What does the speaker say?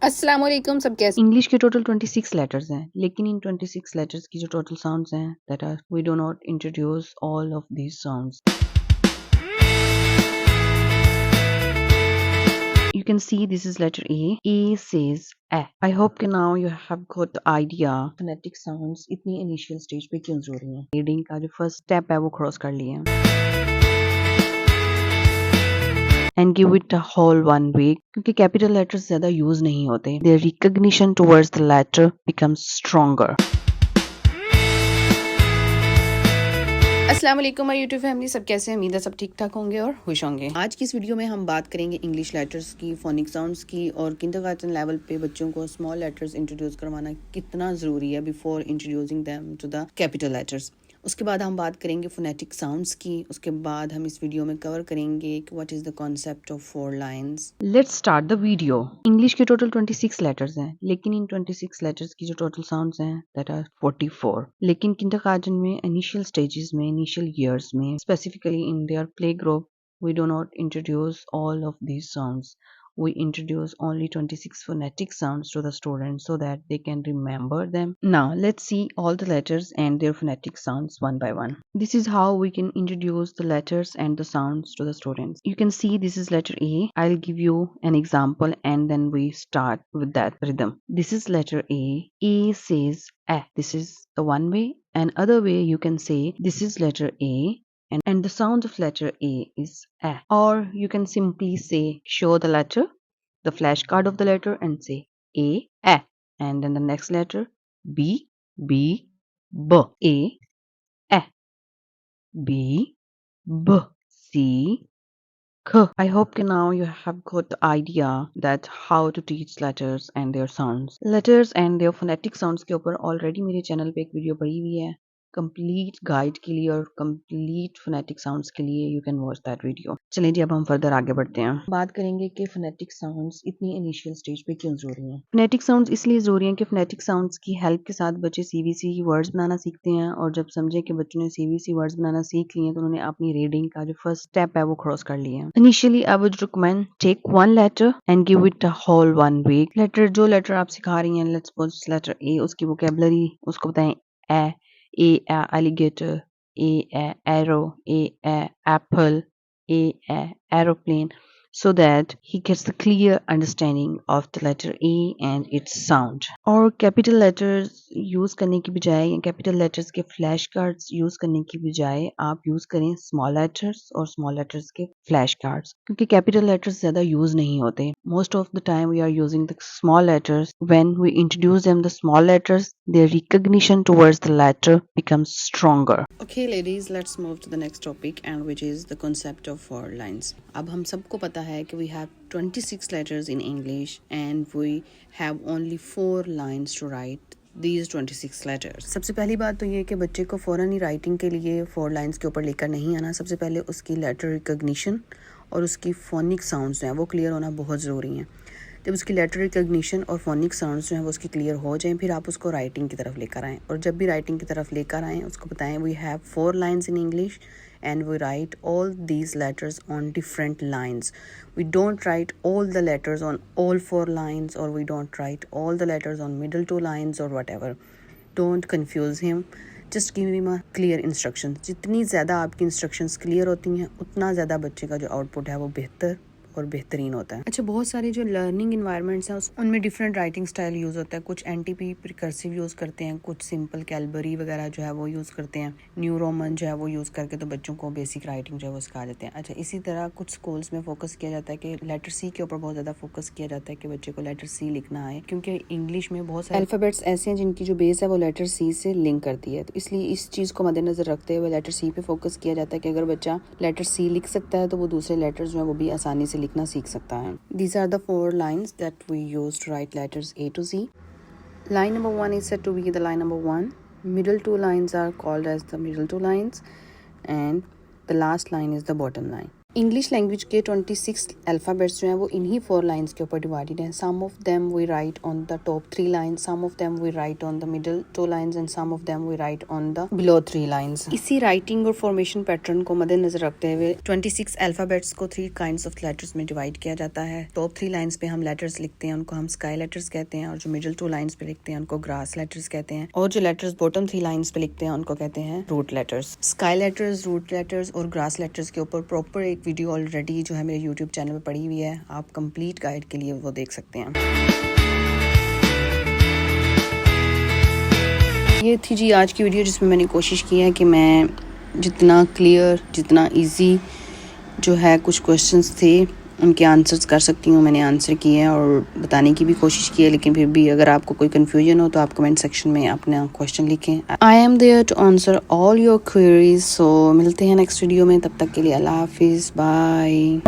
अस्सलाम वालेकुम सब कैसे। इंग्लिश के टोटल 26 लेटर्स हैं, लेकिन इन 26 लेटर्स की जो टोटल साउंड्स हैं that are we do not introduce all of these sounds. You can see this is letter A. A says A. I hope कि now you have got the idea phonetic sounds इतनी initial stage पे क्यों जरूरी हैं. Reading का जो first step है वो cross कर लिया and give it a whole 1 week क्योंकि capital letters ज़्यादा use नहीं होते. Their recognition towards the letter becomes stronger. अस्सलाम वालेकुम माय यूट्यूब फैमिली, सब कैसे हैं। उम्मीद है सब ठीक ठाक होंगे और खुश होंगे। आज की इस वीडियो में हम बात करेंगे इंग्लिश लेटर्स की, फोनिक साउंड्स की और किंडरगार्टन लेवल पे बच्चों को स्मॉल लेटर्स इंट्रोड्यूस करवाना कितना ज़रूरी है before introducing them to the capital letters. उसके बाद हम बात करेंगे फोनेटिक साउंड्स की। उसके बाद हम इस वीडियो में कवर करेंगे कि what is the concept of 4 lines. Let's start the video. English के टोटल 26 लेटर्स हैं, लेकिन इन 26 लेटर्स की जो टोटल साउंड्स हैं दैट आर 44. लेकिन किंडरगार्टन में इनिशियल स्टेजेस में, इनिशियल ईयर्स में, specifically in their play group, we do not introduce all of these sounds. We introduce only 26 phonetic sounds to the students so that they can remember them. Now let's see all the letters and their phonetic sounds one by one. This is how we can introduce the letters and the sounds to the students. You can see this is letter A. I'll give you an example and then we start with that rhythm. This is letter A. A says A. This is the one way. Another way you can say this is letter A. And the sound of letter A is A. Or you can simply say, show the letter, the flashcard of the letter and say A, A. And then the next letter, B, B, B. A, A, B, B, C, K. I hope now you have got the idea that how to teach letters and their sounds. Letters and their phonetic sounds के ऊपर already मेरे channel पे एक video पड़ी हुई है complete guide के लिए और कंप्लीट फोनेटिक साउंड्स के लिए. You can watch that video. चलिए जी अब हम फर्दर आगे बढ़ते हैं. बात करेंगे कि फोनेटिक साउंड्स इतनी इनिशियल स्टेज पे क्यों जरूरी हैं. फोनेटिक साउंड्स इसलिए जरूरी हैं कि फोनेटिक साउंड्स की हेल्प के साथ बच्चे सीवीसी वर्ड्स बनाना सीखते हैं और जब समझे कि बच्चों ने सीवीसी वर्ड्स बनाना सीख लिए तो उन्होंने अपनी रीडिंग का जो फर्स्ट स्टेप है वो क्रॉस कर लिया है. Initially I would recommend take one letter and give it a whole 1 week. Letter जो लेटर आप सिखा रही हैं, लेट्स सपोज लेटर ए, उसकी वोकैबुलरी उसको बताएं. A alligator, A arrow, A apple, A aeroplane, so that he gets the clear understanding of the letter A and its sound. और capital letters use करने की बजाय या कैपिटल लेटर्स के flash cards use करने की बजाय आप यूज करें स्मॉल लेटर्स और स्मॉल लेटर्स के फ्लैश कार्ड्स, क्योंकि कैपिटल लेटर्स ज्यादा यूज नहीं होते. Most of the time we are using the small letters. When we introduce them the small letters, their recognition towards the latter becomes stronger. Okay ladies, let's move to the next topic and which is the concept of 4 lines. अब हम सबको पता है कि we have 26 letters in English and we have only 4 lines to write these 26 letters. सबसे पहली बात तो ये कि बच्चे को फ़ौरन ही राइटिंग के लिए 4 लाइन्स के ऊपर लेकर नहीं आना. सबसे पहले उसकी लेटर रिकग्निशन और उसकी फोनिक साउंड्स जो हैं वो क्लियर होना बहुत ज़रूरी हैं. जब उसकी लेटर रिकग्निशन और फोनिक साउंड्स जो हैं वो उसकी क्लियर हो जाएं, फिर आप उसको राइटिंग की तरफ लेकर आएँ. और जब भी राइटिंग की तरफ लेकर आएँ उसको बताएं we have 4 lines in English and we write all these letters on different lines. We don't write all the letters on all 4 lines, or we don't write all the letters on middle 2 lines or whatever. Don't confuse him. Just give him a clear instructions. जितनी ज़्यादा आपकी instructions clear होती हैं उतना ज़्यादा बच्चे का जो आउटपुट है वो बेहतर और बेहतरीन होता है. अच्छा, बहुत सारे जो लर्निंग इन्वायरमेंट्स हैं उनमें डिफरेंट राइटिंग स्टाइल यूज़ होता है. कुछ एनटीपी प्रिकर्सिव यूज़ करते हैं, कुछ सिंपल कैलबरी वगैरह जो है वो यूज़ करते हैं, न्यू रोमन जो है वो यूज़ करके तो बच्चों को बेसिक राइटिंग जो है वो सिखा देते हैं. अच्छा, इसी तरह कुछ स्कूल्स में फोकस किया जाता है कि लेटर सी के ऊपर बहुत ज़्यादा फोकस किया जाता है कि बच्चे को लेटर सी लिखना आए, क्योंकि इंग्लिश में बहुत सारे अल्फ़ाबेट्स ऐसे हैं जिनकी जो बेस है वो लेटर सी से लिंक करती है. तो इसलिए इस चीज़ को मद्देनजर रखते हुए लेटर सी पे फोकस किया जाता है कि अगर बच्चा लेटर सी लिख सकता है तो वो दूसरे लेटर्स जो है वो भी आसानी से लिखना सीख सकता है. These are the 4 lines that we use to write letters A to Z. Line number 1 is said to be the line number 1. Middle 2 lines are called as the middle 2 lines, and the last line is the bottom line. English language के 26 alphabets जो हैं वो इन्हीं 4 lines के ऊपर divided हैं. Some of them we write on the top 3 lines, some of them we write on the middle 2 lines and some of them we write on the below 3 lines. इसी writing और formation pattern को मद्देनजर रखते हुए 26 alphabets को 3 kinds of letters में divide किया जाता है. टॉप 3 लाइंस पे हम लेटर्स लिखते हैं, उनको हम स्काई लेटर्स कहते हैं, और जो मिडल 2 लाइंस पे लिखते हैं उनको ग्रास लेटर्स कहते हैं, और जो लेटर्स बॉटम 3 लाइंस पे लिखते हैं उनको कहते हैं root letters. Sky letters, root letters और ग्रास लेटर्स के ऊपर प्रॉपर एक वीडियो ऑलरेडी जो है मेरे यूट्यूब चैनल पे पड़ी हुई है, आप कंप्लीट गाइड के लिए वो देख सकते हैं. ये थी जी आज की वीडियो, जिसमें मैंने कोशिश की है कि मैं जितना क्लियर, जितना इजी जो है कुछ क्वेश्चंस थे उनके आंसर्स कर सकती हूँ, मैंने आंसर किए हैं और बताने की भी कोशिश की है. लेकिन फिर भी अगर आपको कोई कन्फ्यूजन हो तो आप कमेंट सेक्शन में अपना क्वेश्चन लिखें. I am there to answer all your queries. So मिलते हैं नेक्स्ट वीडियो में, तब तक के लिए अल्लाह हाफिज़, बाय.